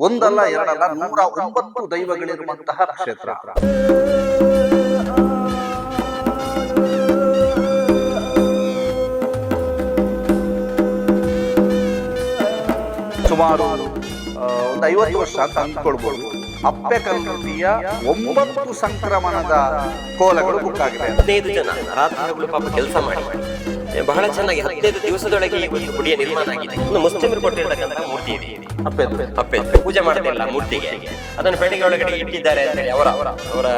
ಒಂದಲ್ಲ ಎರಡಲ್ಲ 109 ದೈವಗಳಿರುವಂತಹ ಕ್ಷೇತ್ರ. ಸುಮಾರು ಒಂದು 50 ವರ್ಷ ಅಂತ ಅಂದ್ಕೊಳ್ಬಹುದು. ಅಪ್ಪೆಕಲ್ಲುಟಿಯ 9 ಸಂಕ್ರಮಣದ ಕೋಲಗಳು ಬುಕ್ ಆಗಿದೆ. 15 ಜನ ರಾತ್ರಿಗಳು ಪಾಪ ಕೆಲಸ ಮಾಡಿ ಬಹಳ ಚೆನ್ನಾಗಿ 15 ದಿವಸದೊಳಗೆ ಈ ಒಂದು ಗುಡಿಯ ನಿರ್ಮಾಣ ಆಗಿದೆ. ಒಂದು ಮುಸ್ಲಿಮರು ಕೊಟ್ಟಿರ್ತಕ್ಕಂಥ ಮೂರ್ತಿ ಇದೆ. ಅಪ್ಪೆ ಪೂಜೆ ಮಾಡೋದಿಲ್ಲ ಮೂರ್ತಿಗೆ, ಅದನ್ನು ಪೆಟ್ಟಿಗೆ ಒಳಗಡೆ ಇಟ್ಟಿದ್ದಾರೆ ಅಂತ ಹೇಳಿ ಅವರ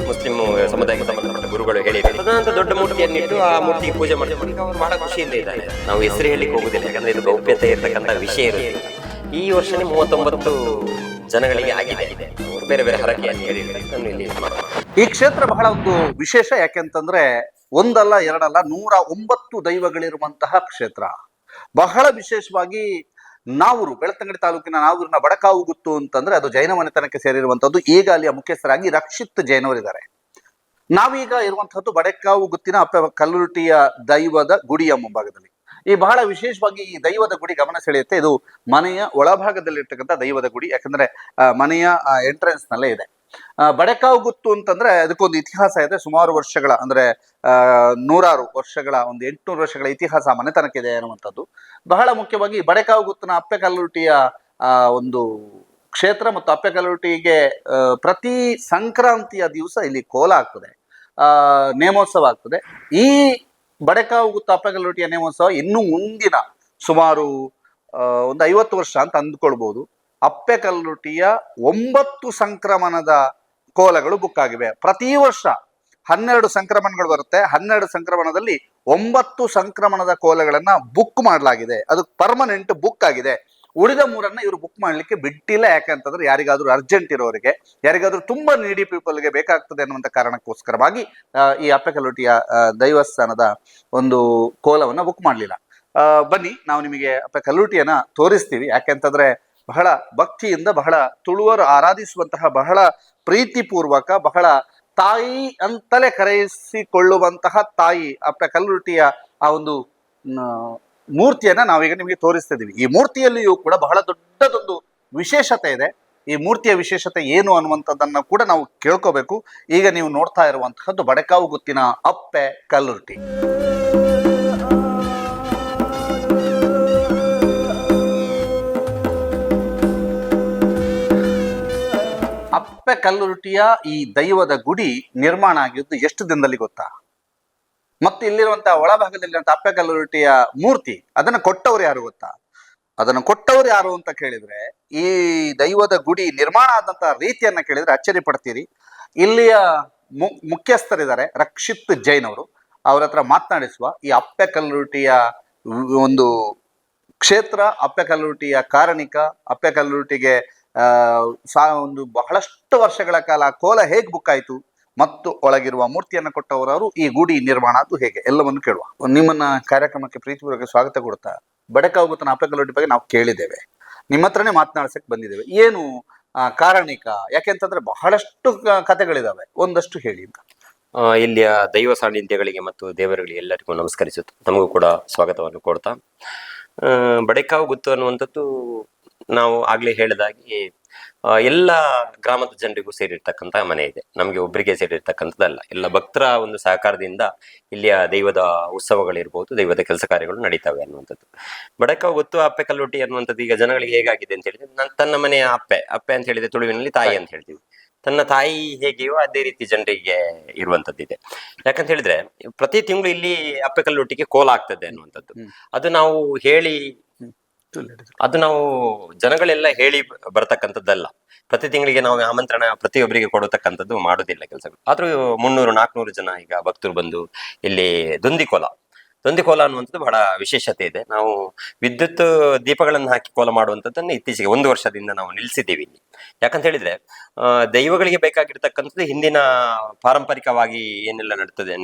ಮುಸ್ಲಿಂ ಸಮುದಾಯಕ್ಕೆ ಸಂಬಂಧಪಟ್ಟ ಗುರುಗಳು ಹೇಳಿದ್ದಾರೆ. ಅದಂತ ದೊಡ್ಡ ಮೂರ್ತಿಯನ್ನು ಇಟ್ಟು ಆ ಮೂರ್ತಿಗೆ ಪೂಜೆ ಮಾಡಿಕೊಂಡು ಅವರು ಬಹಳ ಖುಷಿಯಿಂದ ಇದ್ದಾರೆ. ನಾವು ಹೆಸರು ಹೇಳಿಕ್ಕೆ ಹೋಗುದಿಲ್ಲ, ಯಾಕಂದ್ರೆ ಇದು ಗೌಪ್ಯತೆ ಇರತಕ್ಕಂಥ ವಿಷಯ ಇರುತ್ತೆ. ಈ ವರ್ಷನೇ 39 ಜನಗಳಿಗೆ ಆಗಿದೆ. ಅವರು ಬೇರೆ ಬೇರೆ ಹರಕೆಯನ್ನು ಹೇಳಿದ್ದಾರೆ. ಇಲ್ಲಿ ಈ ಕ್ಷೇತ್ರ ಬಹಳ ಒಂದು ವಿಶೇಷ. ಯಾಕೆಂತಂದ್ರೆ ಒಂದಲ್ಲ ಎರಡಲ್ಲ 109 ದೈವಗಳಿರುವಂತಹ ಕ್ಷೇತ್ರ. ಬಹಳ ವಿಶೇಷವಾಗಿ ನಾವೂರು, ಬೆಳ್ತಂಗಡಿ ತಾಲೂಕಿನ ನಾವೂರಿನ ಬಡಕಾವುಗುತ್ತು ಅಂತಂದ್ರೆ ಅದು ಜೈನ ಮನೆತನಕ್ಕೆ ಸೇರಿರುವಂತದ್ದು. ಈಗ ಅಲ್ಲಿಯ ಮುಖ್ಯಸ್ಥರಾಗಿ ರಕ್ಷಿತ್ ಜೈನವರಿದ್ದಾರೆ. ನಾವೀಗ ಇರುವಂತಹದ್ದು ಬಡಕಾವುಗುತ್ತಿನ ಅಪ್ಪೆ ಕಲ್ಲುಟಿಯ ದೈವದ ಗುಡಿಯ ಮುಂಭಾಗದಲ್ಲಿ. ಈ ಬಹಳ ವಿಶೇಷವಾಗಿ ಈ ದೈವದ ಗುಡಿ ಗಮನ ಸೆಳೆಯುತ್ತೆ. ಇದು ಮನೆಯ ಒಳಭಾಗದಲ್ಲಿರ್ತಕ್ಕಂಥ ದೈವದ ಗುಡಿ. ಯಾಕಂದ್ರೆ ಮನೆಯ ಎಂಟ್ರೆನ್ಸ್ ನಲ್ಲೇ ಇದೆ. ಬಡಕಾವುಗುತ್ತು ಅಂತಂದ್ರೆ ಅದಕ್ಕೊಂದು ಇತಿಹಾಸ ಇದೆ. ಸುಮಾರು ವರ್ಷಗಳ ಅಂದ್ರೆ 100 ವರ್ಷಗಳ, ಒಂದು 800 ವರ್ಷಗಳ ಇತಿಹಾಸ ಮನೆತನಕ್ಕಿದೆ ಅನ್ನುವಂಥದ್ದು. ಬಹಳ ಮುಖ್ಯವಾಗಿ ಬಡಕಾವುಗುತ್ತಿನ ಅಪ್ಪೆಕಲ್ಲುಟಿಯ ಒಂದು ಕ್ಷೇತ್ರ ಮತ್ತು ಅಪ್ಪೆಕಲ್ಲುಟಿಗೆ ಪ್ರತಿ ಸಂಕ್ರಾಂತಿಯ ದಿವಸ ಇಲ್ಲಿ ಕೋಲ ಆಗ್ತದೆ, ನೇಮೋತ್ಸವ ಆಗ್ತದೆ. ಈ ಬಡಕಾವುಗುತ್ತ ಅಪ್ಪೆಕಲ್ಲುಟಿಯ ನೇಮೋತ್ಸವ ಇನ್ನು ಮುಂದಿನ ಸುಮಾರು ಒಂದು 50 ವರ್ಷ ಅಂತ ಅಂದ್ಕೊಳ್ಬಹುದು. ಅಪ್ಪೆಕಲ್ಲುಟಿಯ 9 ಸಂಕ್ರಮಣದ ಕೋಲಗಳು ಬುಕ್ ಆಗಿವೆ. ಪ್ರತಿ ವರ್ಷ 12 ಸಂಕ್ರಮಣಗಳು ಬರುತ್ತೆ. 12 ಸಂಕ್ರಮಣದಲ್ಲಿ 9 ಸಂಕ್ರಮಣದ ಕೋಲಗಳನ್ನ ಬುಕ್ ಮಾಡಲಾಗಿದೆ. ಅದು ಪರ್ಮನೆಂಟ್ ಬುಕ್ ಆಗಿದೆ. ಉಳಿದ 3 ಇವರು ಬುಕ್ ಮಾಡ್ಲಿಕ್ಕೆ ಬಿಟ್ಟಿಲ್ಲ. ಯಾಕಂತಂದ್ರೆ ಯಾರಿಗಾದ್ರೂ ಅರ್ಜೆಂಟ್ ಇರೋರಿಗೆ, ಯಾರಿಗಾದ್ರೂ ತುಂಬಾ ನೀಡಿ ಪೀಪಲ್ಗೆ ಬೇಕಾಗ್ತದೆ ಅನ್ನುವಂಥ ಕಾರಣಕ್ಕೋಸ್ಕರವಾಗಿ ಈ ಅಪ್ಪೆಕಲ್ಲುಟಿಯ ದೈವಸ್ಥಾನದ ಒಂದು ಕೋಲವನ್ನ ಬುಕ್ ಮಾಡಲಿಲ್ಲ. ಬನ್ನಿ, ನಾವು ನಿಮಗೆ ಅಪ್ಪೆಕಲ್ಲುಟಿಯನ್ನ ತೋರಿಸ್ತೀವಿ. ಯಾಕೆಂತಂದ್ರೆ ಬಹಳ ಭಕ್ತಿಯಿಂದ, ಬಹಳ ತುಳುವರು ಆರಾಧಿಸುವಂತಹ, ಬಹಳ ಪ್ರೀತಿಪೂರ್ವಕ, ಬಹಳ ತಾಯಿ ಅಂತಲೇ ಕರೆಯಿಸಿಕೊಳ್ಳುವಂತಹ ತಾಯಿ ಅಪ್ಪೆಕಲ್ಲುಟಿಯ ಆ ಒಂದು ಮೂರ್ತಿಯನ್ನ ನಾವೀಗ ನಿಮಗೆ ತೋರಿಸ್ತಿದ್ದೀವಿ. ಈ ಮೂರ್ತಿಯಲ್ಲಿಯೂ ಕೂಡ ಬಹಳ ದೊಡ್ಡದೊಂದು ವಿಶೇಷತೆ ಇದೆ. ಈ ಮೂರ್ತಿಯ ವಿಶೇಷತೆ ಏನು ಅನ್ನುವಂಥದ್ದನ್ನು ಕೂಡ ನಾವು ಕೇಳ್ಕೋಬೇಕು. ಈಗ ನೀವು ನೋಡ್ತಾ ಇರುವಂತಹದ್ದು ಬಡಕಾವುಗುತ್ತಿನ ಅಪ್ಪೆಕಲ್ಲುಟಿ. ಅಪ್ಪೆಕಲ್ಲುಟಿಯ ಈ ದೈವದ ಗುಡಿ ನಿರ್ಮಾಣ ಆಗಿದ್ದು ಎಷ್ಟು ದಿನದಲ್ಲಿ ಗೊತ್ತಾ? ಮತ್ತೆ ಇಲ್ಲಿರುವಂತಹ ಒಳಭಾಗದಲ್ಲಿರುವಂತಹ ಅಪ್ಪೆಕಲ್ಲುಟಿಯ ಮೂರ್ತಿ ಅದನ್ನು ಕೊಟ್ಟವರು ಯಾರು ಗೊತ್ತಾ? ಅದನ್ನು ಕೊಟ್ಟವರು ಯಾರು ಅಂತ ಕೇಳಿದ್ರೆ, ಈ ದೈವದ ಗುಡಿ ನಿರ್ಮಾಣ ಆದಂತಹ ರೀತಿಯನ್ನ ಕೇಳಿದ್ರೆ ಅಚ್ಚರಿ ಪಡ್ತೀರಿ. ಇಲ್ಲಿಯ ಮುಖ್ಯಸ್ಥರಿದ್ದಾರೆ ರಕ್ಷಿತ್ ಜೈನವರು. ಅವ್ರ ಹತ್ರ ಮಾತನಾಡಿಸುವ. ಈ ಅಪ್ಪೆಕಲ್ಲುಟಿಯ ಒಂದು ಕ್ಷೇತ್ರ, ಅಪ್ಪೆಕಲ್ಲುಟಿಯ ಕಾರಣಿಕ, ಅಪ್ಪೆಕಲ್ಲುಟಿಗೆ ಒಂದು ಬಹಳಷ್ಟು ವರ್ಷಗಳ ಕಾಲ ಕೋಲ ಹೇಗೆ ಬುಕ್ ಆಯಿತು ಮತ್ತು ಒಳಗಿರುವ ಮೂರ್ತಿಯನ್ನು ಕೊಟ್ಟವರು, ಈ ಗುಡಿ ನಿರ್ಮಾಣ ಅದು ಹೇಗೆ, ಎಲ್ಲವನ್ನು ಕೇಳುವ. ನಿಮ್ಮನ್ನ ಕಾರ್ಯಕ್ರಮಕ್ಕೆ ಪ್ರೀತಿಪೂರ್ವಕ ಸ್ವಾಗತ ಕೊಡ್ತಾ, ಬಡಕಾವುಗುತ್ತಿನ ಅಪ್ಪೆಕಲ್ಲುಟಿ ಬಗ್ಗೆ ನಾವು ಕೇಳಿದ್ದೇವೆ, ನಿಮ್ಮ ಹತ್ರನೇ ಮಾತನಾಡ್ಸಕ್ಕೆ ಬಂದಿದ್ದೇವೆ. ಏನು ಕಾರಣಿಕ? ಯಾಕೆಂತಂದ್ರೆ ಬಹಳಷ್ಟು ಕಥೆಗಳಿದಾವೆ, ಒಂದಷ್ಟು ಹೇಳಿ ಅಂತ. ಇಲ್ಲಿಯ ದೈವ ಸಾನ್ನಿಧ್ಯಗಳಿಗೆ ಮತ್ತು ದೇವರುಗಳಿಗೆ ಎಲ್ಲರಿಗೂ ನಮಸ್ಕರಿಸುತ್ತೆ. ನಮಗೂ ಕೂಡ ಸ್ವಾಗತವನ್ನು ಕೊಡ್ತಾ, ಬಡಕಾವುಗುತ್ತು ಅನ್ನುವಂಥದ್ದು ನಾವು ಆಗ್ಲೇ ಹೇಳಿದಾಗಿ ಎಲ್ಲ ಗ್ರಾಮದ ಜನರಿಗೂ ಸೇರಿರ್ತಕ್ಕಂಥ ಮನೆ ಇದೆ. ನಮಗೆ ಒಬ್ಬರಿಗೆ ಸೇರಿರ್ತಕ್ಕಂಥದ್ದಲ್ಲ. ಎಲ್ಲ ಭಕ್ತರ ಒಂದು ಸಹಕಾರದಿಂದ ಇಲ್ಲಿಯ ದೈವದ ಉತ್ಸವಗಳಿರ್ಬೋದು, ದೈವದ ಕೆಲಸ ಕಾರ್ಯಗಳು ನಡೀತವೆ ಅನ್ನುವಂಥದ್ದು. ಬಡಕಾವುಗುತ್ತು ಅಪ್ಪೆಕಲ್ಲುಟಿ ಅನ್ನುವಂಥದ್ದು ಈಗ ಜನಗಳಿಗೆ ಹೇಗಾಗಿದೆ ಅಂತ ಹೇಳಿದ್ರೆ, ತನ್ನ ಮನೆಯ ಅಪ್ಪೆ ಅಂತ ಹೇಳಿದ್ರೆ ತುಳುವಿನಲ್ಲಿ ತಾಯಿ ಅಂತ ಹೇಳ್ತೀವಿ. ತನ್ನ ತಾಯಿ ಹೇಗೆಯೋ ಅದೇ ರೀತಿ ಜನರಿಗೆ ಇರುವಂತದ್ದಿದೆ. ಯಾಕಂತ ಹೇಳಿದ್ರೆ ಪ್ರತಿ ತಿಂಗಳು ಇಲ್ಲಿ ಅಪ್ಪೆಕಲ್ಲುಟಿಗೆ ಕೋಲ ಆಗ್ತದೆ ಅನ್ನುವಂಥದ್ದು. ಅದು ನಾವು ಜನಗಳೆಲ್ಲ ಹೇಳಿ ಬರತಕ್ಕಂಥದ್ದಲ್ಲ. ಪ್ರತಿ ತಿಂಗಳಿಗೆ ನಾವು ಆಮಂತ್ರಣ ಪ್ರತಿಯೊಬ್ಬರಿಗೆ ಕೊಡತಕ್ಕಂಥದ್ದು ಮಾಡೋದಿಲ್ಲ ಕೆಲಸಗಳು. ಆದ್ರೂ 300-400 ಜನ ಈಗ ಭಕ್ತರು ಬಂದು ಇಲ್ಲಿ ದೊಂದಿಕೋಲ ಅನ್ನುವಂಥದ್ದು ಬಹಳ ವಿಶೇಷತೆ ಇದೆ. ನಾವು ವಿದ್ಯುತ್ ದೀಪಗಳನ್ನು ಹಾಕಿ ಕೋಲ ಮಾಡುವಂಥದ್ದನ್ನು ಇತ್ತೀಚೆಗೆ 1 ವರ್ಷದಿಂದ ನಾವು ನಿಲ್ಲಿಸಿದ್ದೀವಿ ಇಲ್ಲಿ. ಯಾಕಂತ ಹೇಳಿದ್ರೆ ದೈವಗಳಿಗೆ ಬೇಕಾಗಿರ್ತಕ್ಕಂಥದ್ದು ಹಿಂದಿನ ಪಾರಂಪರಿಕವಾಗಿ ಏನೆಲ್ಲ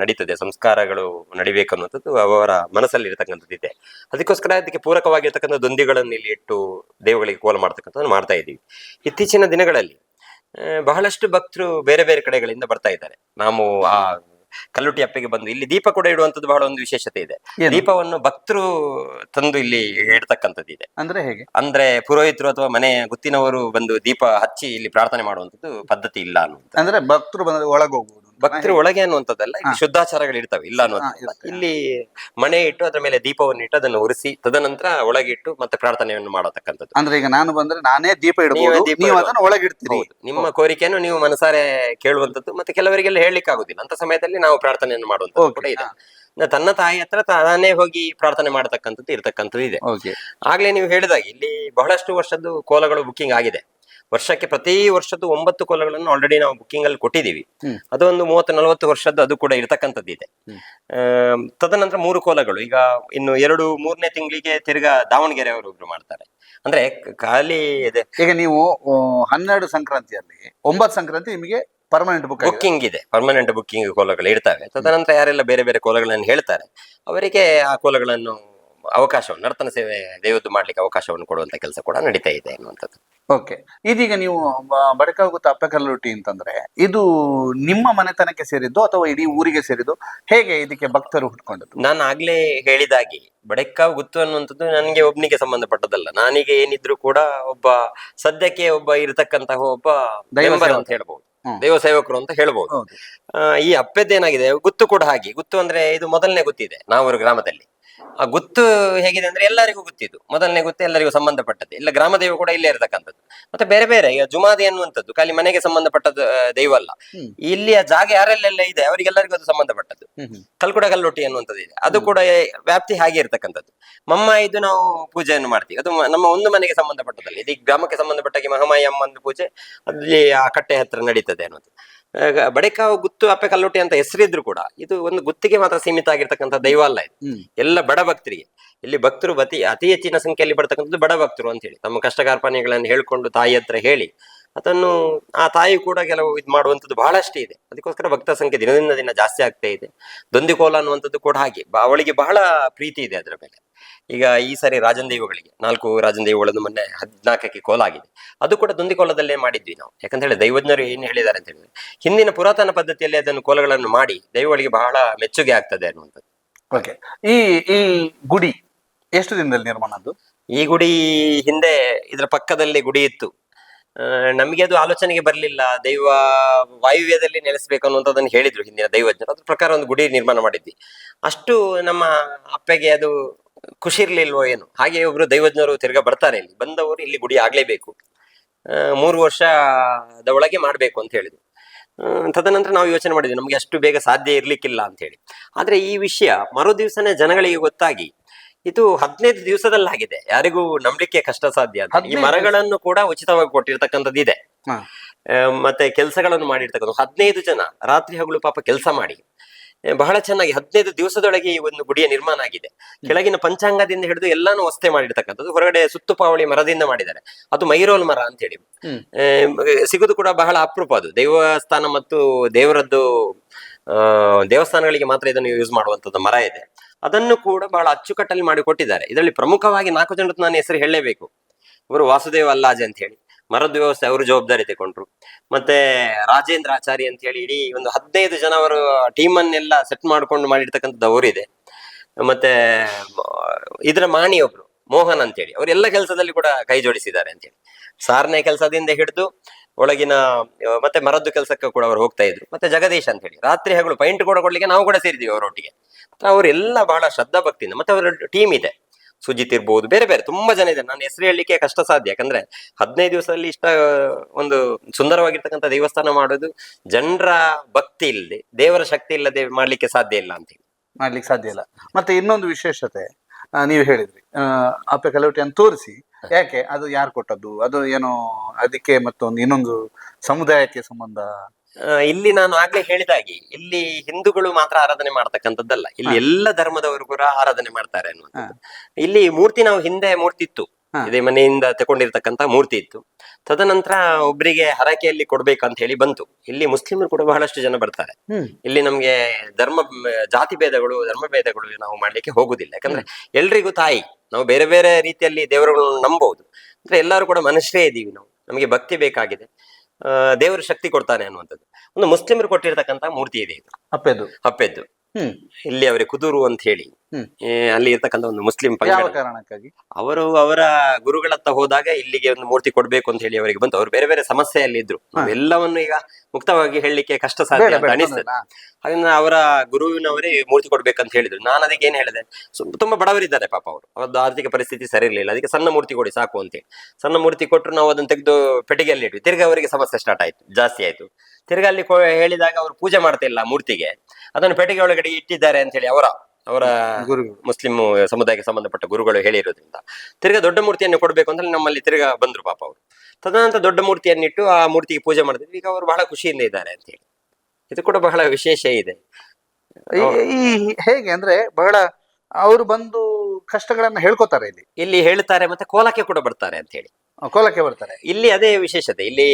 ನಡೀತದೆ ಸಂಸ್ಕಾರಗಳು ನಡಿಬೇಕು ಅನ್ನುವಂಥದ್ದು ಅವರ ಮನಸ್ಸಲ್ಲಿ ಇರತಕ್ಕಂಥದ್ದು ಇದೆ. ಅದಕ್ಕೋಸ್ಕರ ಅದಕ್ಕೆ ಪೂರಕವಾಗಿರ್ತಕ್ಕಂಥ ದೊಂದಿಗಳನ್ನು ಇಲ್ಲಿ ಇಟ್ಟು ದೇವಗಳಿಗೆ ಕೋಲ ಮಾಡ್ತಕ್ಕಂಥದ್ದು ಮಾಡ್ತಾ ಇದ್ದೀವಿ. ಇತ್ತೀಚಿನ ದಿನಗಳಲ್ಲಿ ಬಹಳಷ್ಟು ಭಕ್ತರು ಬೇರೆ ಬೇರೆ ಕಡೆಗಳಿಂದ ಬರ್ತಾ ಇದ್ದಾರೆ. ನಾವು ಆ ಕಲ್ಲುಟಿ ಅಪ್ಪೆಗೆ ಬಂದು ಇಲ್ಲಿ ದೀಪ ಕೂಡ ಇಡುವಂತದ್ದು ಬಹಳ ಒಂದು ವಿಶೇಷತೆ ಇದೆ. ಏನು? ದೀಪವನ್ನು ಭಕ್ತರು ತಂದು ಇಲ್ಲಿ ಇಡ್ತಕ್ಕಂಥದ್ದು ಇದೆ. ಅಂದ್ರೆ ಹೇಗೆ? ಅಂದ್ರೆ ಪುರೋಹಿತರು ಅಥವಾ ಮನೆ ಗುತ್ತಿನವರು ಬಂದು ದೀಪ ಹಚ್ಚಿ ಇಲ್ಲಿ ಪ್ರಾರ್ಥನೆ ಮಾಡುವಂತದ್ದು ಪದ್ಧತಿ ಇಲ್ಲ ಅನ್ನುವಂಥ. ಅಂದ್ರೆ ಭಕ್ತರು ಬಂದ್ರೆ ಒಳಗೆ ಹೋಗುವುದು ಭಕ್ತರು ಒಳಗೆ ಅನ್ನುವಂಥದ್ದಲ್ಲ, ಇಲ್ಲಿ ಶುದ್ಧಾಚಾರಗಳು ಇರ್ತವೆ, ಇಲ್ಲ ಅನ್ನುವಂಥದ್ದು. ಇರುತ್ತೆ. ಇಲ್ಲಿ ಮಣೆ ಇಟ್ಟು ಅದರ ಮೇಲೆ ದೀಪವನ್ನು ಇಟ್ಟು ಅದನ್ನು ಉರಿಸಿ ತದನಂತರ ಒಳಗೆ ಇಟ್ಟು ಮತ್ತೆ ಪ್ರಾರ್ಥನೆಯನ್ನು ಮಾಡತಕ್ಕಂಥದ್ದು. ಅಂದ್ರೆ ಈಗ ನಾನು ಬಂದ್ರೆ ನಾನೇ ದೀಪ ನೀವೇ ಇಡಬಹುದು, ದೀಪ ನೀವು ಇಡುವ. ಅದನ್ನ ಒಳಗಿಡ್ತೀರಿ. ಹೌದು, ನಿಮ್ಮ ಕೋರಿಕೆಯನ್ನು ನೀವು ಮನಸಾರೆ ಕೇಳುವಂತದ್ದು. ಮತ್ತೆ ಕೆಲವರಿಗೆಲ್ಲ ಹೇಳಲಿಕ್ಕೆ ಆಗುದಿಲ್ಲ ಅಂತ ಸಮಯದಲ್ಲಿ ನಾವು ಪ್ರಾರ್ಥನೆಯನ್ನು ಮಾಡುವಂತದ್ದು ಕೂಡ ಇದೆ. ತನ್ನ ತಾಯಿ ಹತ್ರ ತಾನೇ ಹೋಗಿ ಪ್ರಾರ್ಥನೆ ಮಾಡತಕ್ಕಂಥದ್ದು ಇರ್ತಕ್ಕಂಥದ್ದು ಇದೆ. ಓಕೆ. ಆಗ್ಲೇ ನೀವು ಹೇಳಿದಾಗ ಇಲ್ಲಿ ಬಹಳಷ್ಟು ವರ್ಷದ್ದು ಕೋಲಗಳು ಬುಕ್ಕಿಂಗ್ ಆಗಿದೆ. ವರ್ಷಕ್ಕೆ ಪ್ರತಿ ವರ್ಷದ್ದು 9 ಕೋಲಗಳನ್ನು ಆಲ್ರೆಡಿ ನಾವು ಬುಕ್ಕಿಂಗ್ ಅಲ್ಲಿ ಕೊಟ್ಟಿದ್ದೀವಿ. ಅದು ಒಂದು 30-40 ವರ್ಷದ್ದು ಅದು ಕೂಡ ಇರ್ತಕ್ಕಂಥದ್ದು ಇದೆ. ತದನಂತರ 3 ಕೋಲಗಳು ಈಗ ಇನ್ನು 2-3ನೇ ತಿಂಗಳಿಗೆ ತಿರ್ಗಾ ದಾವಣಗೆರೆ ಅವರು ಒಬ್ರು ಮಾಡ್ತಾರೆ. ಅಂದ್ರೆ ಖಾಲಿ ಇದೆ. ಈಗ ನೀವು 12 ಸಂಕ್ರಾಂತಿಯಲ್ಲಿ 9 ಸಂಕ್ರಾಂತಿ ನಿಮಗೆ ಪರ್ಮನೆಂಟ್ ಬುಕ್ಕಿಂಗ್ ಇದೆ, ಪರ್ಮನೆಂಟ್ ಬುಕ್ಕಿಂಗ್ ಕೋಲಗಳು ಇರ್ತವೆ. ತದನಂತರ ಯಾರೆಲ್ಲ ಬೇರೆ ಬೇರೆ ಕೋಲಗಳನ್ನು ಹೇಳ್ತಾರೆ ಅವರಿಗೆ ಆ ಕೋಲಗಳನ್ನು ಅವಕಾಶವನ್ನು, ನರ್ತನ ಸೇವೆ ದೈವದ್ದು ಮಾಡ್ಲಿಕ್ಕೆ ಅವಕಾಶವನ್ನು ಕೊಡುವಂತ ಕೆಲಸ ಕೂಡ ನಡೀತಾ ಇದೆ ಅನ್ನುವಂಥದ್ದು. ಓಕೆ. ಇದೀಗ ನೀವು ಬಡಕಾಗುತ್ತ ಅಪ್ಪೆಕಲ್ಲುಟಿ ಅಂತಂದ್ರೆ ಇದು ನಿಮ್ಮ ಮನೆತನಕ್ಕೆ ಸೇರಿದ್ದು ಅಥವಾ ಇಡೀ ಊರಿಗೆ ಸೇರಿದ್ದು? ಹೇಗೆ ಇದಕ್ಕೆ ಭಕ್ತರು ಹುಟ್ಕೊಂಡದ್ದು? ನಾನು ಆಗ್ಲೇ ಹೇಳಿದಾಗಿ ಬಡೆಕಾವು ಗುತ್ತು ಅನ್ನುವಂಥದ್ದು ನನಗೆ ಒಬ್ಬನಿಗೆ ಸಂಬಂಧಪಟ್ಟದಲ್ಲ. ನಾನೀಗ ಏನಿದ್ರು ಕೂಡ ಒಬ್ಬ ಸದ್ಯಕ್ಕೆ ಒಬ್ಬ ಇರತಕ್ಕಂತಹ ಒಬ್ಬ ಮೆಂಬರ್ ಅಂತ ಹೇಳ್ಬಹುದು, ದೈವ ಸೇವಕರು ಅಂತ ಹೇಳ್ಬಹುದು. ಈ ಅಪ್ಪೆದ್ದೇನಾಗಿದೆ, ಗುತ್ತು ಕೂಡ ಹಾಗೆ. ಗುತ್ತು ಅಂದ್ರೆ ಇದು ಮೊದಲನೇ ಗುತ್ತಿದೆ ನಾವೂರು ಗ್ರಾಮದಲ್ಲಿ. ಆ ಗುತ್ತು ಹೇಗಿದೆ ಅಂದ್ರೆ ಎಲ್ಲರಿಗೂ ಗೊತ್ತಿದ್ದು, ಮೊದಲನೇ ಗುತ್ತು ಎಲ್ಲರಿಗೂ ಸಂಬಂಧಪಟ್ಟದ್ದು. ಇಲ್ಲ ಗ್ರಾಮದೇವ ಕೂಡ ಇಲ್ಲೇ ಇರತಕ್ಕಂಥದ್ದು. ಮತ್ತೆ ಬೇರೆ ಬೇರೆ ಈಗ ಜುಮಾದಿ ಅನ್ನುವಂಥದ್ದು ಖಾಲಿ ಮನೆಗೆ ಸಂಬಂಧಪಟ್ಟದ್ದು ದೈವ ಅಲ್ಲ, ಇಲ್ಲಿಯ ಜಾಗ ಯಾರೆಲ್ಲೆಲ್ಲ ಇದೆ ಅವರಿಗೆಲ್ಲರಿಗೂ ಅದು ಸಂಬಂಧಪಟ್ಟದ್ದು. ಕಲ್ಕುಡ ಕಲ್ಲೊಟ್ಟಿ ಅನ್ನುವಂಥದ್ದು ಇದೆ, ಅದು ಕೂಡ ವ್ಯಾಪ್ತಿ ಹಾಗೆ ಇರ್ತಕ್ಕಂಥದ್ದು. ಮಮ್ಮ ಇದು ನಾವು ಪೂಜೆಯನ್ನು ಮಾಡ್ತೀವಿ, ಅದು ನಮ್ಮ ಒಂದು ಮನೆಗೆ ಸಂಬಂಧಪಟ್ಟದಲ್ಲ. ಇದು ಗ್ರಾಮಕ್ಕೆ ಸಂಬಂಧಪಟ್ಟಾಗಿ ಮಹಾಮಾಯಿ ಅಮ್ಮನ ಪೂಜೆ ಅಲ್ಲಿ ಆ ಕಟ್ಟೆ ಹತ್ರ ನಡೀತದೆ ಅನ್ನೋದು. ಬಡೆಕಾವು ಗುತ್ತು ಅಪ್ಪೆ ಕಲ್ಲೊಟ್ಟಿ ಅಂತ ಹೆಸರಿದ್ರು ಕೂಡ ಇದು ಒಂದು ಗುತ್ತಿಗೆ ಮಾತ್ರ ಸೀಮಿತ ಆಗಿರ್ತಕ್ಕಂಥ ದೈವ ಅಲ್ಲ. ಇದು ಎಲ್ಲ ಬಡ ಭಕ್ತರಿಗೆ. ಇಲ್ಲಿ ಭಕ್ತರು ಅತಿ ಹೆಚ್ಚಿನ ಸಂಖ್ಯೆಯಲ್ಲಿ ಬರ್ತಕ್ಕಂಥದ್ದು ಬಡ ಭಕ್ತರು ಅಂತ ಹೇಳಿ ತಮ್ಮ ಕಷ್ಟ ಕಾರ್ಪಣ್ಯಗಳನ್ನು ಹೇಳ್ಕೊಂಡು ತಾಯಿ ಹತ್ರ ಹೇಳಿ ಅದನ್ನು ಆ ತಾಯಿ ಕೂಡ ಕೆಲವು ಇದು ಮಾಡುವಂಥದ್ದು ಬಹಳಷ್ಟು ಇದೆ. ಅದಕ್ಕೋಸ್ಕರ ಭಕ್ತರ ಸಂಖ್ಯೆ ದಿನದಿಂದ ದಿನ ಜಾಸ್ತಿ ಆಗ್ತಾ ಇದೆ. ದೊಂದಿಕೋಲ ಅನ್ನುವಂಥದ್ದು ಕೂಡ ಹಾಗೆ, ಅವಳಿಗೆ ಬಹಳ ಪ್ರೀತಿ ಇದೆ ಅದರ ಮೇಲೆ. ಈಗ ಈ ಸಾರಿ ರಾಜನ್ ದೈವಗಳಿಗೆ 4 ರಾಜನ್ ದೈವಗಳನ್ನು ಮೊನ್ನೆ 14ಕ್ಕೆ ಕೋಲ ಆಗಿದೆ. ಅದು ಕೂಡ ದೊಂದಿಕೋಲದಲ್ಲೇ ಮಾಡಿದ್ವಿ ನಾವು. ಯಾಕಂತ ಹೇಳಿ ದೈವಜ್ಞರು ಏನ್ ಹೇಳಿದ್ದಾರೆ ಅಂತ ಹೇಳಿದ್ರೆ ಹಿಂದಿನ ಪುರಾತನ ಪದ್ಧತಿಯಲ್ಲಿ ಅದನ್ನು ಕೋಲಗಳನ್ನು ಮಾಡಿ ದೈವಗಳಿಗೆ ಬಹಳ ಮೆಚ್ಚುಗೆ ಆಗ್ತದೆ ಅನ್ನುವಂಥದ್ದು. ಓಕೆ. ಈ ಈ ಗುಡಿ ಎಷ್ಟು ದಿನದಲ್ಲಿ ನಿರ್ಮಾಣ ಅದು? ಈ ಗುಡಿ ಹಿಂದೆ ಇದರ ಪಕ್ಕದಲ್ಲಿ ಗುಡಿ ಇತ್ತು. ನಮಗೆ ಅದು ಆಲೋಚನೆಗೆ ಬರಲಿಲ್ಲ. ದೈವ ವಾಯುವ್ಯದಲ್ಲಿ ನೆಲೆಸಬೇಕು ಅನ್ನುವಂಥದ್ದನ್ನು ಹೇಳಿದ್ರು ಹಿಂದಿನ ದೈವಜ್ಞರು. ಅದ್ರ ಪ್ರಕಾರ ಒಂದು ಗುಡಿ ನಿರ್ಮಾಣ ಮಾಡಿದ್ವಿ. ಅಷ್ಟು ನಮ್ಮ ಅಪ್ಪೆಗೆ ಅದು ಖುಷಿ ಇರ್ಲಿಲ್ವೋ ಏನು, ಹಾಗೆ ಒಬ್ರು ದೈವಜ್ಞರು ತಿರ್ಗಾ ಬರ್ತಾರೆ, ಇಲ್ಲಿ ಬಂದವರು ಇಲ್ಲಿ ಗುಡಿ ಆಗ್ಲೇಬೇಕು, 3 ವರ್ಷದ ಒಳಗೆ ಮಾಡ್ಬೇಕು ಅಂತ ಹೇಳಿದ್ರು. ತದನಂತರ ನಾವು ಯೋಚನೆ ಮಾಡಿದ್ವಿ ನಮ್ಗೆ ಅಷ್ಟು ಬೇಗ ಸಾಧ್ಯ ಇರ್ಲಿಕ್ಕಿಲ್ಲ ಅಂತ ಹೇಳಿ. ಆದ್ರೆ ಈ ವಿಷಯ ಮರು ದಿವಸನೇ ಜನಗಳಿಗೆ ಗೊತ್ತಾಗಿ ಇದು 15 ದಿವಸದಲ್ಲಾಗಿದೆ. ಯಾರಿಗೂ ನಂಬಲಿಕ್ಕೆ ಕಷ್ಟ ಸಾಧ್ಯ ಅಂತ. ಈ ಮರಗಳನ್ನು ಕೂಡ ಉಚಿತವಾಗಿ ಕೊಟ್ಟಿರ್ತಕ್ಕಂಥದ್ದು ಇದೆ. ಮತ್ತೆ ಕೆಲಸಗಳನ್ನು ಮಾಡಿರ್ತಕ್ಕಂಥ 15 ಜನ ರಾತ್ರಿ ಹಗಲು ಪಾಪ ಕೆಲಸ ಮಾಡಿ ಬಹಳ ಚೆನ್ನಾಗಿ 15 ದಿವಸದೊಳಗೆ ಈ ಒಂದು ಗುಡಿಯ ನಿರ್ಮಾಣ ಆಗಿದೆ. ಕೆಳಗಿನ ಪಂಚಾಂಗದಿಂದ ಹಿಡಿದು ಎಲ್ಲಾನು ವಸ್ತೆ ಮಾಡಿರ್ತಕ್ಕಂಥದ್ದು. ಹೊರಗಡೆ ಸುತ್ತುಪಾವಳಿ ಮರದಿಂದ ಮಾಡಿದ್ದಾರೆ. ಅದು ಮೈರೋಲ್ ಮರ ಅಂತ ಹೇಳಿ ಸಿಗುದು ಕೂಡ ಬಹಳ ಅಪರೂಪ. ಅದು ದೇವಸ್ಥಾನ ಮತ್ತು ದೇವರದ್ದು ದೇವಸ್ಥಾನಗಳಿಗೆ ಮಾತ್ರ ಇದನ್ನು ಯೂಸ್ ಮಾಡುವಂತದ್ದು ಮರ ಇದೆ. ಅದನ್ನು ಕೂಡ ಬಹಳ ಅಚ್ಚುಕಟ್ಟಲ್ಲಿ ಮಾಡಿ ಕೊಟ್ಟಿದ್ದಾರೆ. ಇದರಲ್ಲಿ ಪ್ರಮುಖವಾಗಿ 4 ಜನರದ್ದು ನಾನು ಹೆಸರು ಹೇಳಲೇಬೇಕು. ಇವರು ವಾಸುದೇವ ಅಲ್ಲಾಜೆ ಅಂತ ಹೇಳಿ ಮರದ ವ್ಯವಸ್ಥೆ ಅವರು ಜವಾಬ್ದಾರಿ ತಗೊಂಡ್ರು. ಮತ್ತೆ ರಾಜೇಂದ್ರ ಆಚಾರಿ ಅಂತ ಹೇಳಿ ಇಡೀ ಒಂದು 15 ಜನ ಅವರು ಟೀಮ್ ಅನ್ನೆಲ್ಲ ಸೆಟ್ ಮಾಡ್ಕೊಂಡು ಮಾಡಿರ್ತಕ್ಕಂಥದ್ದು ಅವರಿದೆ. ಮತ್ತೆ ಇದರ ಮಾಣಿ ಒಬ್ರು ಮೋಹನ್ ಅಂತೇಳಿ ಅವರೆಲ್ಲ ಕೆಲಸದಲ್ಲಿ ಕೂಡ ಕೈ ಜೋಡಿಸಿದ್ದಾರೆ ಅಂತೇಳಿ. ಸಾರನೇ ಕೆಲಸದಿಂದ ಹಿಡಿದು ಒಳಗಿನ ಮತ್ತೆ ಮರದ್ದು ಕೆಲಸಕ್ಕೆ ಕೂಡ ಅವರು ಹೋಗ್ತಾ ಇದ್ರು. ಮತ್ತೆ ಜಗದೀಶ್ ಅಂತ ಹೇಳಿ ರಾತ್ರಿ ಹಗಲು ಪೈಂಟ್ ಕೂಡ ಕೊಡ್ಲಿಕ್ಕೆ ನಾವು ಕೂಡ ಸೇರಿದೀವಿ ಅವರೊಟ್ಟಿಗೆ. ಅವರೆಲ್ಲ ಬಹಳ ಶ್ರದ್ಧಾ ಭಕ್ತಿಯಿಂದ, ಮತ್ತೆ ಅವರ ಟೀಮ್ ಇದೆ, ಸುಜಿತ್ ಇರ್ಬೋದು, ಬೇರೆ ಬೇರೆ ತುಂಬಾ ಜನ ಇದೆ. ನಾನು ಹೆಸರು ಹೇಳಲಿಕ್ಕೆ ಕಷ್ಟ ಸಾಧ್ಯ. ಯಾಕಂದ್ರೆ 15 ದಿವಸದಲ್ಲಿ ಇಷ್ಟ ಒಂದು ಸುಂದರವಾಗಿರ್ತಕ್ಕಂಥ ದೇವಸ್ಥಾನ ಮಾಡೋದು ಜನರ ಭಕ್ತಿ ಇಲ್ಲದೆ, ದೇವರ ಶಕ್ತಿ ಇಲ್ಲದೆ ಮಾಡ್ಲಿಕ್ಕೆ ಸಾಧ್ಯ ಇಲ್ಲ ಅಂತ ಮಾಡ್ಲಿಕ್ಕೆ ಸಾಧ್ಯ ಇಲ್ಲ. ಮತ್ತೆ ಇನ್ನೊಂದು ವಿಶೇಷತೆ ನೀವು ಹೇಳಿದ್ರಿ ಅಪ್ಪೆ ಕಲ್ಲೊಟ್ಟಿಯನ್ನು ತೋರಿಸಿ, ಯಾಕೆ ಅದು ಯಾರು ಕೊಟ್ಟದ್ದು, ಅದು ಏನೋ ಅದಕ್ಕೆ ಮತ್ತೊಂದು ಇನ್ನೊಂದು ಸಮುದಾಯಕ್ಕೆ ಸಂಬಂಧ? ಇಲ್ಲಿ ನಾನು ಆಗ್ಲೇ ಹೇಳಿದಾಗಿ ಇಲ್ಲಿ ಹಿಂದೂಗಳು ಮಾತ್ರ ಆರಾಧನೆ ಮಾಡ್ತಕ್ಕಂಥದ್ದಲ್ಲ, ಇಲ್ಲಿ ಎಲ್ಲ ಧರ್ಮದವರು ಕೂಡ ಆರಾಧನೆ ಮಾಡ್ತಾರೆ ಅನ್ನುವಂಥದ್ದು. ಇಲ್ಲಿ ಮೂರ್ತಿ ನಾವು ಹಿಂದೆ ಮೂರ್ತಿ ಇತ್ತು, ಇದೇ ಮನೆಯಿಂದ ತಗೊಂಡಿರ್ತಕ್ಕಂಥ ಮೂರ್ತಿ ಇತ್ತು. ತದನಂತರ ಒಬ್ಬರಿಗೆ ಹರಕೆಯಲ್ಲಿ ಕೊಡ್ಬೇಕಂತ ಹೇಳಿ ಬಂತು. ಇಲ್ಲಿ ಮುಸ್ಲಿಮರು ಕೂಡ ಬಹಳಷ್ಟು ಜನ ಬರ್ತಾರೆ. ಇಲ್ಲಿ ನಮ್ಗೆ ಜಾತಿ ಭೇದಗಳು ಧರ್ಮ ಭೇದಗಳು ನಾವು ಮಾಡ್ಲಿಕ್ಕೆ ಹೋಗುದಿಲ್ಲ. ಯಾಕಂದ್ರೆ ಎಲ್ರಿಗೂ ತಾಯಿ, ನಾವು ಬೇರೆ ಬೇರೆ ರೀತಿಯಲ್ಲಿ ದೇವರುಗಳನ್ನು ನಂಬಬಹುದು. ಅಂದ್ರೆ ಎಲ್ಲರೂ ಕೂಡ ಮನುಷ್ಯರೇ ಇದ್ದೀವಿ ನಾವು, ನಮಗೆ ಭಕ್ತಿ ಬೇಕಾಗಿದೆ, ದೇವರು ಶಕ್ತಿ ಕೊಡ್ತಾನೆ ಅನ್ನುವಂಥದ್ದು. ಒಂದು ಮುಸ್ಲಿಮರು ಕೊಟ್ಟಿರ್ತಕ್ಕಂಥ ಮೂರ್ತಿ ಇದೆ ಇದು. ಅಪ್ಪೆದು. ಅಪ್ಪೆದ್ದು. ಹ್ಮ್ ಇಲ್ಲಿ ಅವರಿಗೆ ಕುದೂರು ಅಂತ ಹೇಳಿ ಹ್ಮ್ ಅಲ್ಲಿ ಇರ್ತಕ್ಕಂಥ ಒಂದು ಮುಸ್ಲಿಂ ಯಾವ ಪಂಗಡ. ಕಾರಣಕ್ಕಾಗಿ? ಅವರು ಅವರ ಗುರುಗಳತ್ತ ಹೋದಾಗ ಇಲ್ಲಿಗೆ ಒಂದು ಮೂರ್ತಿ ಕೊಡ್ಬೇಕು ಅಂತ ಹೇಳಿ ಅವರಿಗೆ ಬಂತು. ಅವರು ಬೇರೆ ಬೇರೆ ಸಮಸ್ಯೆಯಲ್ಲಿ ಇದ್ರು. ನಾವೆಲ್ಲವನ್ನು ಈಗ ಮುಕ್ತವಾಗಿ ಹೇಳಲಿಕ್ಕೆ ಕಷ್ಟ ಸಾಧ್ಯ ಬೇಡ ಅಂತ ಬೇಡ ಅನಿಸ್ತದೆ. ತೊಂದ್ರೆನಾ? ಅದನ್ನ ಅವರ ಗುರುವಿನವರೇ ಮೂರ್ತಿ ಕೊಡ್ಬೇಕಂತ ಹೇಳಿದ್ರು. ನಾನು ಅದಕ್ಕೆ ಏನ್ ಹೇಳಿದೆ, ತುಂಬಾ ಬಡವರಿದ್ದಾರೆ ಪಾಪ ಅವರು, ಅವ್ರದ್ದು ಆರ್ಥಿಕ ಪರಿಸ್ಥಿತಿ ಸರಿ ಇರಲಿಲ್ಲ, ಅದಕ್ಕೆ ಸಣ್ಣ ಮೂರ್ತಿ ಕೊಡಿ ಸಾಕು ಅಂತೇಳಿ ಸಣ್ಣ ಮೂರ್ತಿ ಕೊಟ್ಟರು. ನಾವು ಅದನ್ನ ತೆಗೆದು ಪೆಟ್ಟಿಗೆಯಲ್ಲಿ ಇಟ್ವಿ. ತಿರ್ಗಾ ಅವರಿಗೆ ಸಮಸ್ಯೆ ಸ್ಟಾರ್ಟ್ ಆಯ್ತು, ಜಾಸ್ತಿ ಆಯ್ತು. ತಿರ್ಗಾ ಅಲ್ಲಿ ಹೇಳಿದಾಗ ಅವರು ಪೂಜೆ ಮಾಡ್ತಾ ಇಲ್ಲ ಮೂರ್ತಿಗೆ, ಅದನ್ನು ಪೆಟ್ಟಿಗೆ ಒಳಗಡೆ ಇಟ್ಟಿದ್ದಾರೆ ಅಂತ ಹೇಳಿ ಅವರ ಗುರುಗಳು. ಮುಸ್ಲಿಂ ಸಮುದಾಯಕ್ಕೆ ಸಂಬಂಧಪಟ್ಟ ಗುರುಗಳು ಹೇಳಿರೋದ್ರಿಂದ ತಿರ್ಗಾ ದೊಡ್ಡ ಮೂರ್ತಿಯನ್ನು ಕೊಡ್ಬೇಕು ಅಂತ ನಮ್ಮಲ್ಲಿ ತಿರ್ಗಾ ಬಂದ್ರು ಪಾಪ ಅವರು. ತದನಂತರ ದೊಡ್ಡ ಮೂರ್ತಿಯನ್ನಿಟ್ಟು ಆ ಮೂರ್ತಿಗೆ ಪೂಜೆ ಮಾಡಿದ್ವಿ. ಈಗ ಅವರು ಬಹಳ ಖುಷಿಯಿಂದ ಇದ್ದಾರೆ ಅಂತ ಹೇಳಿ. ಇದು ಕೂಡ ಬಹಳ ವಿಶೇಷ ಇದೆ. ಈ ಹೇಗೆ ಅಂದ್ರೆ ಬಹಳ ಅವರು ಬಂದು ಕಷ್ಟಗಳನ್ನ ಹೇಳ್ಕೊತಾರೆ ಇಲ್ಲಿ ಹೇಳ್ತಾರೆ, ಮತ್ತೆ ಕೋಲಕ್ಕೆ ಕೂಡ ಬರ್ತಾರೆ ಅಂತ ಹೇಳಿ. ಕೋಲಕ್ಕೆ ಬರ್ತಾರೆ. ಇಲ್ಲಿ ಅದೇ ವಿಶೇಷತೆ. ಇಲ್ಲಿ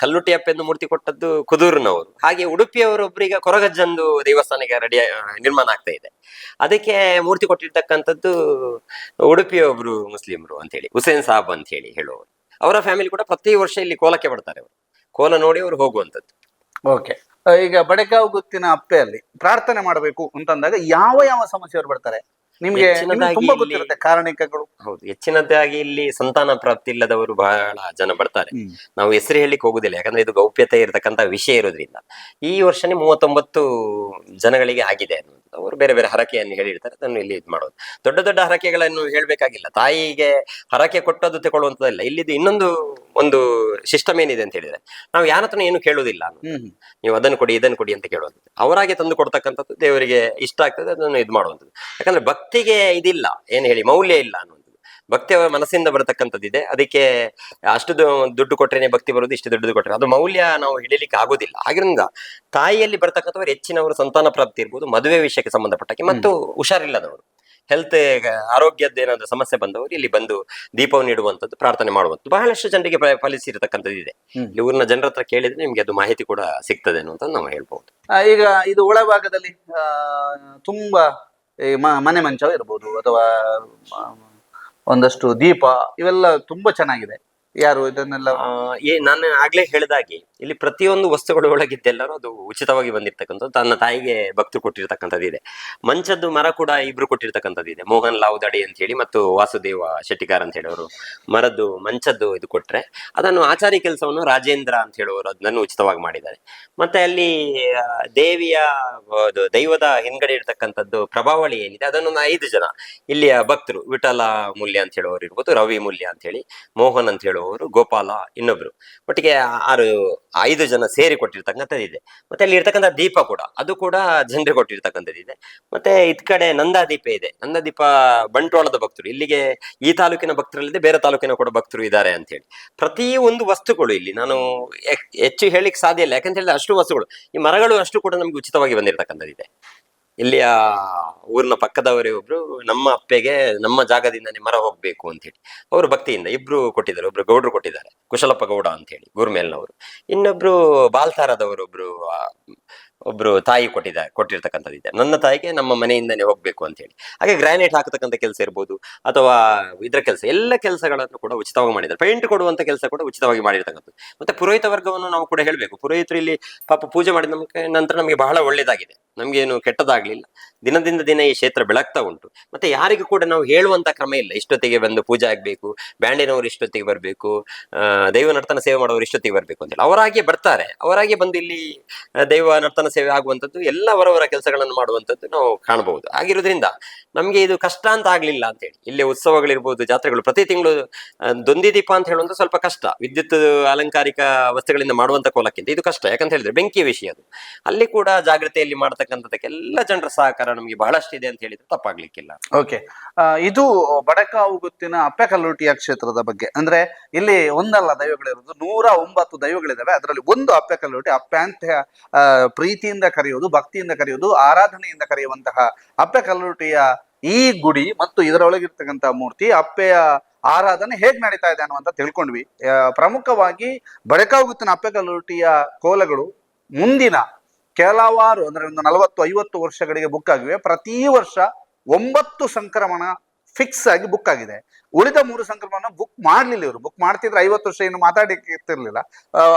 ಕಲ್ಲುಟಿ ಅಪ್ಪೆಂದು ಮೂರ್ತಿ ಕೊಟ್ಟದ್ದು ಕುದೂರಿನವರು. ಹಾಗೆ ಉಡುಪಿಯವರೊಬ್ಬರಿಗೆ ಕೊರಗಜ್ಜಂದು ದೇವಸ್ಥಾನಕ್ಕೆ ನಿರ್ಮಾಣ ಆಗ್ತಾ ಇದೆ. ಅದಕ್ಕೆ ಮೂರ್ತಿ ಕೊಟ್ಟಿರ್ತಕ್ಕಂಥದ್ದು ಉಡುಪಿಯ ಒಬ್ರು ಮುಸ್ಲಿಮರು ಅಂತ ಹೇಳಿ, ಹುಸೇನ್ ಸಾಬ್ ಅಂತ ಹೇಳಿ ಹೇಳುವವರು. ಅವರ ಫ್ಯಾಮಿಲಿ ಕೂಡ ಪ್ರತಿ ವರ್ಷ ಇಲ್ಲಿ ಕೋಲಕ್ಕೆ ಬರ್ತಾರೆ. ಅವರು ಕೋಲ ನೋಡಿ ಅವರು ಹೋಗುವಂಥದ್ದು. ಓಕೆ. ಈಗ ಬಡೆಕಾವು ಗುತ್ತಿನ ಅಪ್ಪೆಯಲ್ಲಿ ಪ್ರಾರ್ಥನೆ ಮಾಡಬೇಕು ಅಂತಂದಾಗ ಯಾವ ಯಾವ ಸಮಸ್ಯೆಯವರು ಬರ್ತಾರೆ? ನಿಮ್ಗೆ ತುಂಬಾ ಗೊತ್ತಿರುತ್ತೆ ಕಾರಣಿಕಗಳು. ಹೌದು, ಹೆಚ್ಚಿನದಾಗಿ ಇಲ್ಲಿ ಸಂತಾನ ಪ್ರಾಪ್ತಿ ಇಲ್ಲದವರು ಬಹಳ ಜನ ಬರ್ತಾರೆ. ನಾವು ಹೆಸರು ಹೇಳಲಿಕ್ಕೆ ಹೋಗುದಿಲ್ಲ, ಯಾಕಂದ್ರೆ ಇದು ಗೌಪ್ಯತೆ ಇರತಕ್ಕಂತ ವಿಷಯ ಇರೋದ್ರಿಂದ. ಈ ವರ್ಷನೇ 39 ಜನಗಳಿಗೆ ಆಗಿದೆ ಅನ್ನೋದು. ಅವರು ಬೇರೆ ಬೇರೆ ಹರಕೆಯನ್ನು ಹೇಳಿರ್ತಾರೆ, ಅದನ್ನು ಇಲ್ಲಿ ಇದು ಮಾಡೋದು. ದೊಡ್ಡ ದೊಡ್ಡ ಹರಕೆಗಳನ್ನು ಹೇಳ್ಬೇಕಾಗಿಲ್ಲ. ತಾಯಿಗೆ ಹರಕೆ ಕೊಟ್ಟದ್ದು ತಗೊಳ್ಳುವಂತದಲ್ಲ. ಇಲ್ಲಿದ್ದು ಇನ್ನೊಂದು ಒಂದು ಸಿಸ್ಟಮ್ ಏನಿದೆ ಅಂತ ಹೇಳಿದ್ರೆ, ನಾವು ಯಾರ ಹತ್ರ ಏನು ಕೇಳುವುದಿಲ್ಲ. ನೀವು ಅದನ್ನು ಕೊಡಿ ಇದನ್ನು ಕೊಡಿ ಅಂತ ಕೇಳುವಂಥದ್ದು. ಅವರಾಗೆ ತಂದು ಕೊಡ್ತಕ್ಕಂಥದ್ದು, ದೇವರಿಗೆ ಇಷ್ಟ ಆಗ್ತದೆ ಅದನ್ನು ಇದು ಮಾಡುವಂಥದ್ದು. ಯಾಕಂದ್ರೆ ಭಕ್ತಿಗೆ ಇದಿಲ್ಲ, ಏನ್ ಹೇಳಿ, ಮೌಲ್ಯ ಇಲ್ಲ ಅನ್ನುವಂಥದ್ದು. ಭಕ್ತಿ ಅವರ ಮನಸ್ಸಿಂದ ಬರತಕ್ಕಂಥದ್ದಿದೆ. ಅದಕ್ಕೆ ಅಷ್ಟು ದುಡ್ಡು ಕೊಟ್ರೇನೆ ಭಕ್ತಿ ಬರೋದು, ಇಷ್ಟು ದುಡ್ಡು ಕೊಟ್ಟರೆ ಅದು ಮೌಲ್ಯ ನಾವು ಹಿಡಿಲಿಕ್ಕೆ ಆಗೋದಿಲ್ಲ. ಆಗಿರಿಂದ ತಾಯಿಯಲ್ಲಿ ಬರ್ತಕ್ಕಂಥವ್ರು ಹೆಚ್ಚಿನವರು ಸಂತಾನ ಪ್ರಾಪ್ತಿ ಇರ್ಬೋದು, ಮದುವೆ ವಿಷಯಕ್ಕೆ ಸಂಬಂಧಪಟ್ಟಕ್ಕೆ, ಮತ್ತು ಹುಷಾರಿಲ್ಲದವರು, ಹೆಲ್ತ್ ಆರೋಗ್ಯದ ಏನಾದ್ರು ಸಮಸ್ಯೆ ಬಂದವರು ಇಲ್ಲಿ ಬಂದು ದೀಪವನ್ನು ಇಡುವಂಥದ್ದು, ಪ್ರಾರ್ಥನೆ ಮಾಡುವಂಥದ್ದು ಬಹಳಷ್ಟು ಜನರಿಗೆ ಫಲಿಸಿರತಕ್ಕಂಥದ್ದು ಇದೆ. ಇಲ್ಲಿ ಊರಿನ ಜನರ ಹತ್ರ ಕೇಳಿದ್ರೆ ನಿಮ್ಗೆ ಅದು ಮಾಹಿತಿ ಕೂಡ ಸಿಗ್ತದೆ ಅನ್ನುವಂತ ನಾವು ಹೇಳ್ಬಹುದು. ಈಗ ಇದು ಒಳಭಾಗದಲ್ಲಿ ತುಂಬಾ ಮನೆ ಮಂಚ ಇರ್ಬೋದು, ಅಥವಾ ಒಂದಷ್ಟು ದೀಪ, ಇವೆಲ್ಲ ತುಂಬಾ ಚೆನ್ನಾಗಿದೆ. ಯಾರು ಇದನ್ನೆಲ್ಲ ನಾನು ಆಗ್ಲೇ ಹೇಳಿದಾಗೆ ಇಲ್ಲಿ ಪ್ರತಿಯೊಂದು ವಸ್ತುಗಳ ಒಳಗಿದ್ದೆಲ್ಲರೂ ಅದು ಉಚಿತವಾಗಿ ಬಂದಿರ್ತಕ್ಕಂಥದ್ದು. ತನ್ನ ತಾಯಿಗೆ ಭಕ್ತರು ಕೊಟ್ಟಿರ್ತಕ್ಕಂಥದ್ದು ಇದೆ. ಮಂಚದ್ದು ಮರ ಕೂಡ ಇಬ್ರು ಕೊಟ್ಟಿರ್ತಕ್ಕಂಥದ್ದು ಇದೆ, ಮೋಹನ್ ಲಾವುದಡಿ ಅಂತ ಹೇಳಿ ಮತ್ತು ವಾಸುದೇವ ಶೆಟ್ಟಿಕಾರ್ ಅಂತ ಹೇಳಿ ಅವರು ಮರದ್ದು ಮಂಚದ್ದು ಇದು ಕೊಟ್ರೆ, ಅದನ್ನು ಆಚಾರಿ ಕೆಲಸವನ್ನು ರಾಜೇಂದ್ರ ಅಂತ ಹೇಳುವವರು ಅದನ್ನು ಉಚಿತವಾಗಿ ಮಾಡಿದ್ದಾರೆ. ಮತ್ತೆ ಅಲ್ಲಿ ದೇವಿಯ ದೈವದ ಹಿಂದ್ಗಡೆ ಇರ್ತಕ್ಕಂಥದ್ದು ಪ್ರಭಾವಳಿ ಏನಿದೆ, ಅದನ್ನು 5 ಜನ ಇಲ್ಲಿಯ ಭಕ್ತರು, ವಿಠಲ ಮೂಲ್ಯ ಅಂತ ಹೇಳುವವರು ಇರ್ಬೋದು, ರವಿ ಮೂಲ್ಯ ಅಂತ ಹೇಳಿ, ಮೋಹನ್ ಅಂತ ಹೇಳುವವರು, ಗೋಪಾಲ ಇನ್ನೊಬ್ರು, ಒಟ್ಟಿಗೆ 5 ಜನ ಸೇರಿ ಕೊಟ್ಟಿರ್ತಕ್ಕಂಥದ್ದು ಇದೆ. ಮತ್ತೆ ಅಲ್ಲಿ ಇರ್ತಕ್ಕಂಥ ದೀಪ ಕೂಡ ಅದು ಕೂಡ ಜನರಿಗೆ ಕೊಟ್ಟಿರ್ತಕ್ಕಂಥದ್ದು ಇದೆ. ಮತ್ತೆ ಇದ್ ಕಡೆ ನಂದಾದೀಪ ಇದೆ. ನಂದಾದೀಪ ಬಂಟ್ವಾಳದ ಭಕ್ತರು, ಇಲ್ಲಿಗೆ ಈ ತಾಲೂಕಿನ ಭಕ್ತರಲ್ಲಿದೆ, ಬೇರೆ ತಾಲೂಕಿನ ಕೂಡ ಭಕ್ತರು ಇದ್ದಾರೆ ಅಂತ ಹೇಳಿ. ಪ್ರತಿ ಒಂದು ವಸ್ತುಗಳು ಇಲ್ಲಿ ನಾನು ಹೆಚ್ಚು ಹೇಳಿಕ್ ಸಾಧ್ಯ ಇಲ್ಲ, ಯಾಕಂತ ಹೇಳಿದ್ರೆ ಅಷ್ಟು ವಸ್ತುಗಳು, ಈ ಮರಗಳು ಅಷ್ಟು ಕೂಡ ನಮ್ಗೆ ಉಚಿತವಾಗಿ ಬಂದಿರತಕ್ಕಂಥದ್ದಿದೆ. ಇಲ್ಲಿಯ ಊರಿನ ಪಕ್ಕದವರೇ ಒಬ್ರು ನಮ್ಮ ಅಪ್ಪೆಗೆ ನಮ್ಮ ಜಾಗದಿಂದನೇ ಮರ ಹೋಗ್ಬೇಕು ಅಂತ ಹೇಳಿ ಅವರು ಭಕ್ತಿಯಿಂದ ಇಬ್ರು ಕೊಟ್ಟಿದ್ದಾರೆ. ಒಬ್ರು ಗೌಡ್ರು ಕೊಟ್ಟಿದ್ದಾರೆ, ಕುಶಲಪ್ಪ ಗೌಡ ಅಂತ ಹೇಳಿ ಗುರ್ಮೇಲ್ನವರು. ಇನ್ನೊಬ್ರು ಬಾಲ್ತಾರದವರು ಒಬ್ರು ತಾಯಿ ಕೊಟ್ಟಿರ್ತಕ್ಕಂಥದ್ದಿದೆ. ನನ್ನ ತಾಯಿಗೆ ನಮ್ಮ ಮನೆಯಿಂದನೇ ಹೋಗ್ಬೇಕು ಅಂತ ಹೇಳಿ. ಹಾಗೆ ಗ್ರಾನೈಟ್ ಹಾಕತಕ್ಕಂಥ ಕೆಲಸ ಇರ್ಬೋದು, ಅಥವಾ ಇದ್ರ ಕೆಲಸ, ಎಲ್ಲ ಕೆಲಸಗಳನ್ನು ಕೂಡ ಉಚಿತವಾಗಿ ಮಾಡಿದ್ದಾರೆ. ಪೇಂಟ್ ಕೊಡುವಂತ ಕೆಲಸ ಕೂಡ ಉಚಿತವಾಗಿ ಮಾಡಿರ್ತಕ್ಕಂಥದ್ದು. ಮತ್ತೆ ಪುರೋಹಿತ ವರ್ಗವನ್ನು ನಾವು ಕೂಡ ಹೇಳ್ಬೇಕು. ಪುರೋಹಿತರು ಇಲ್ಲಿ ಪಾಪ ಪೂಜೆ ಮಾಡಿದ ನಂತರ ನಮಗೆ ಬಹಳ ಒಳ್ಳೇದಾಗಿದೆ, ನಮ್ಗೇನು ಕೆಟ್ಟದಾಗ್ಲಿಲ್ಲ. ದಿನದಿಂದ ದಿನ ಈ ಕ್ಷೇತ್ರ ಬೆಳಗ್ತಾ ಉಂಟು. ಮತ್ತೆ ಯಾರಿಗೂ ಕೂಡ ನಾವು ಹೇಳುವಂತ ಕ್ರಮ ಇಲ್ಲ, ಇಷ್ಟೊತ್ತಿಗೆ ಬಂದು ಪೂಜೆ ಆಗ್ಬೇಕು, ಬ್ಯಾಂಡಿನವರು ಇಷ್ಟೊತ್ತಿಗೆ ಬರ್ಬೇಕು, ದೈವ ನರ್ತನ ಸೇವೆ ಮಾಡೋರು ಇಷ್ಟೊತ್ತಿಗೆ ಬರ್ಬೇಕು ಅಂತ ಹೇಳಿ ಅವರಾಗೆ ಬರ್ತಾರೆ. ಅವರಾಗೆ ಬಂದು ಇಲ್ಲಿ ದೈವ ನರ್ತನ ಸೇವೆ ಆಗುವಂಥದ್ದು, ಎಲ್ಲ ಅವರವರ ಕೆಲಸಗಳನ್ನು ಮಾಡುವಂಥದ್ದು ನಾವು ಕಾಣಬಹುದು. ಆಗಿರೋದ್ರಿಂದ ನಮ್ಗೆ ಇದು ಕಷ್ಟ ಅಂತ ಆಗ್ಲಿಲ್ಲ ಅಂತ ಹೇಳಿ. ಇಲ್ಲಿ ಉತ್ಸವಗಳಿರ್ಬೋದು, ಜಾತ್ರೆಗಳು ಪ್ರತಿ ತಿಂಗಳು ದೊಂದಿ ದೀಪ ಅಂತ ಹೇಳುವಂತ ಸ್ವಲ್ಪ ಕಷ್ಟ, ವಿದ್ಯುತ್ ಅಲಂಕಾರಿಕ ವಸ್ತುಗಳಿಂದ ಮಾಡುವಂತ ಕೋಲಕ್ಕಿಂತ ಇದು ಕಷ್ಟ. ಯಾಕಂತ ಹೇಳಿದ್ರೆ ಬೆಂಕಿ ವಿಷಯ ಅದು. ಅಲ್ಲಿ ಕೂಡ ಜಾಗೃತಿಯಲ್ಲಿ ಮಾಡತಕ್ಕಂಥದಕ್ಕೆ ಎಲ್ಲ ಜನರ ಸಹಕಾರ ನಮ್ಗೆ ಬಹಳಷ್ಟು ಇದೆ ಅಂತ ಹೇಳಿದ್ರೆ ತಪ್ಪಾಗ್ಲಿಕ್ಕಿಲ್ಲ. ಓಕೆ. ಇದು ಬಡಕಾವು ಗುತ್ತಿನ ಅಪ್ಪೆ ಕಲ್ಲುಟಿಯ ಕ್ಷೇತ್ರದ ಬಗ್ಗೆ. ಅಂದ್ರೆ ಇಲ್ಲಿ ಒಂದಲ್ಲ ದೈವಗಳಿರೋದು, 109 ದೈವಗಳಿದಾವೆ. ಅದರಲ್ಲಿ ಒಂದು ಅಪ್ಪೆ ಕಲ್ಲುಟಿ. ಅಪ್ಪೆ ಅಂತ ಪ್ರೀತಿಯಿಂದ ಕರೆಯುವುದು, ಭಕ್ತಿಯಿಂದ ಕರೆಯುವುದು, ಆರಾಧನೆಯಿಂದ ಕರೆಯುವಂತಹ ಅಪ್ಪೆ ಕಲ್ಲುಟಿಯ ಈ ಗುಡಿ ಮತ್ತು ಇದರೊಳಗಿರ್ತಕ್ಕಂತಹ ಮೂರ್ತಿ, ಅಪ್ಪೆಯ ಆರಾಧನೆ ಹೇಗ್ ನಡೀತಾ ಇದೆ ಅನ್ನುವಂತ ತಿಳ್ಕೊಂಡ್ವಿ. ಪ್ರಮುಖವಾಗಿ ಬಡಕಾವು ಗುತ್ತಿನ ಅಪ್ಪೆ ಕಲ್ಲುಟಿಯ ಕೋಲಗಳು ಮುಂದಿನ ಕೆಲವಾರು, ಅಂದ್ರೆ ಒಂದು 40-50 ವರ್ಷಗಳಿಗೆ ಬುಕ್ ಆಗಿವೆ. ಪ್ರತಿ ವರ್ಷ 9 ಸಂಕ್ರಮಣ ಫಿಕ್ಸ್ ಆಗಿ ಬುಕ್ ಆಗಿದೆ. ಉಳಿದ 3 ಸಂಕ್ರಮಣ ಬುಕ್ ಮಾಡ್ಲಿಲ್ಲ. ಇವರು ಬುಕ್ ಮಾಡ್ತಿದ್ರೆ 50 ವರ್ಷ ಏನು ಮಾತಾಡಕ್ಕೆ ಇರ್ತಿರ್ಲಿಲ್ಲ.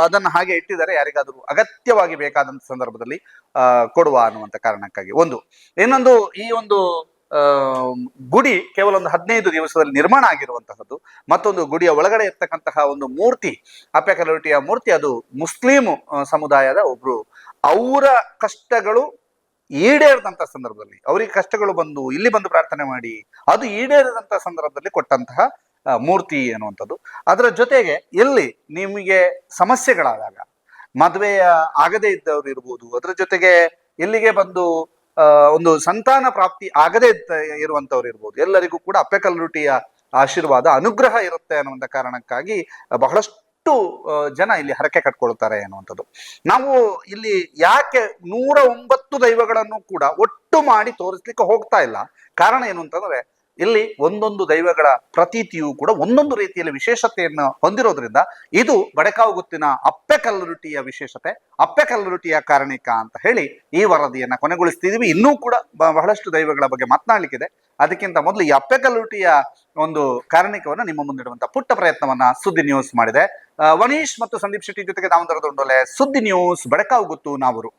ಅದನ್ನ ಹಾಗೆ ಇಟ್ಟಿದ್ದಾರೆ, ಯಾರಿಗಾದ್ರೂ ಅಗತ್ಯವಾಗಿ ಬೇಕಾದಂತ ಸಂದರ್ಭದಲ್ಲಿ ಕೊಡುವ ಅನ್ನುವಂತ ಕಾರಣಕ್ಕಾಗಿ. ಇನ್ನೊಂದು, ಈ ಒಂದು ಗುಡಿ ಕೇವಲ ಒಂದು 15 ದಿವಸದಲ್ಲಿ ನಿರ್ಮಾಣ ಆಗಿರುವಂತಹದ್ದು. ಮತ್ತೊಂದು, ಗುಡಿಯ ಒಳಗಡೆ ಇರ್ತಕ್ಕಂತಹ ಒಂದು ಮೂರ್ತಿ, ಅಪ್ಪೆಕಲ್ಲುರಟಿಯ ಮೂರ್ತಿ, ಅದು ಮುಸ್ಲಿಂ ಸಮುದಾಯದ ಒಬ್ರು, ಅವರ ಕಷ್ಟಗಳು ಈಡೇರಿದಂತ ಸಂದರ್ಭದಲ್ಲಿ, ಅವರಿಗೆ ಕಷ್ಟಗಳು ಬಂದು ಇಲ್ಲಿ ಬಂದು ಪ್ರಾರ್ಥನೆ ಮಾಡಿ ಅದು ಈಡೇರಿದಂತ ಸಂದರ್ಭದಲ್ಲಿ ಕೊಟ್ಟಂತಹ ಮೂರ್ತಿ ಅನ್ನುವಂಥದ್ದು. ಅದರ ಜೊತೆಗೆ ಎಲ್ಲಿ ನಿಮಗೆ ಸಮಸ್ಯೆಗಳಾದಾಗ, ಮದುವೆಯ ಆಗದೇ ಇದ್ದವ್ರು ಇರ್ಬೋದು, ಅದರ ಜೊತೆಗೆ ಇಲ್ಲಿಗೆ ಬಂದು ಒಂದು ಸಂತಾನ ಪ್ರಾಪ್ತಿ ಆಗದೇ ಇರುವಂತವ್ರು ಇರ್ಬೋದು, ಎಲ್ಲರಿಗೂ ಕೂಡ ಅಪ್ಪೆಕಲ್ಲುರಟಿಯ ಆಶೀರ್ವಾದ, ಅನುಗ್ರಹ ಇರುತ್ತೆ ಅನ್ನುವಂಥ ಕಾರಣಕ್ಕಾಗಿ ಬಹಳಷ್ಟು ಜನ ಇಲ್ಲಿ ಹರಕೆ ಕಟ್ಕೊಳ್ತಾರೆ ಅನ್ನುವಂಥದ್ದು. ನಾವು ಇಲ್ಲಿ ಯಾಕೆ 109 ದೈವಗಳನ್ನು ಕೂಡ ಒಟ್ಟು ಮಾಡಿ ತೋರಿಸ್ಲಿಕ್ಕೆ ಹೋಗ್ತಾ ಇಲ್ಲ, ಕಾರಣ ಏನು ಅಂತಂದ್ರೆ, ಇಲ್ಲಿ ಒಂದೊಂದು ದೈವಗಳ ಪ್ರತೀತಿಯು ಕೂಡ ಒಂದೊಂದು ರೀತಿಯಲ್ಲಿ ವಿಶೇಷತೆಯನ್ನು ಹೊಂದಿರೋದ್ರಿಂದ ಇದು ಬಡೆಕಾವು ಗುತ್ತಿನ ಅಪ್ಪೆಕಲ್ಲುರಟಿಯ ವಿಶೇಷತೆ, ಅಪ್ಪೆಕಲ್ಲುರಟಿಯ ಕಾರಣಿಕ ಅಂತ ಹೇಳಿ ಈ ವರದಿಯನ್ನ ಕೊನೆಗೊಳಿಸ್ತಿದೀವಿ. ಇನ್ನೂ ಕೂಡ ಬಹಳಷ್ಟು ದೈವಗಳ ಬಗ್ಗೆ ಮಾತನಾಡಲಿಕ್ಕಿದೆ. ಅದಕ್ಕಿಂತ ಮೊದಲು ಈ ಅಪ್ಪೆಕಲ್ಲುರಟಿಯ ಒಂದು ಕಾರಣಿಕವನ್ನ ನಿಮ್ಮ ಮುಂದಿಡುವಂತ ಪುಟ್ಟ ಪ್ರಯತ್ನವನ್ನ ಸುದ್ದಿ ನ್ಯೂಸ್ ಮಾಡಿದೆ. ವನೀಶ್ ಮತ್ತು ಸಂದೀಪ್ ಶೆಟ್ಟಿ ಜೊತೆಗೆ ದಾಮೋದರ ದೊಂಡೋಲೆ, ಸುದ್ದಿ ನ್ಯೂಸ್, ಬಡೆಕಾವು ಗುತ್ತು, ನಾವೂರು.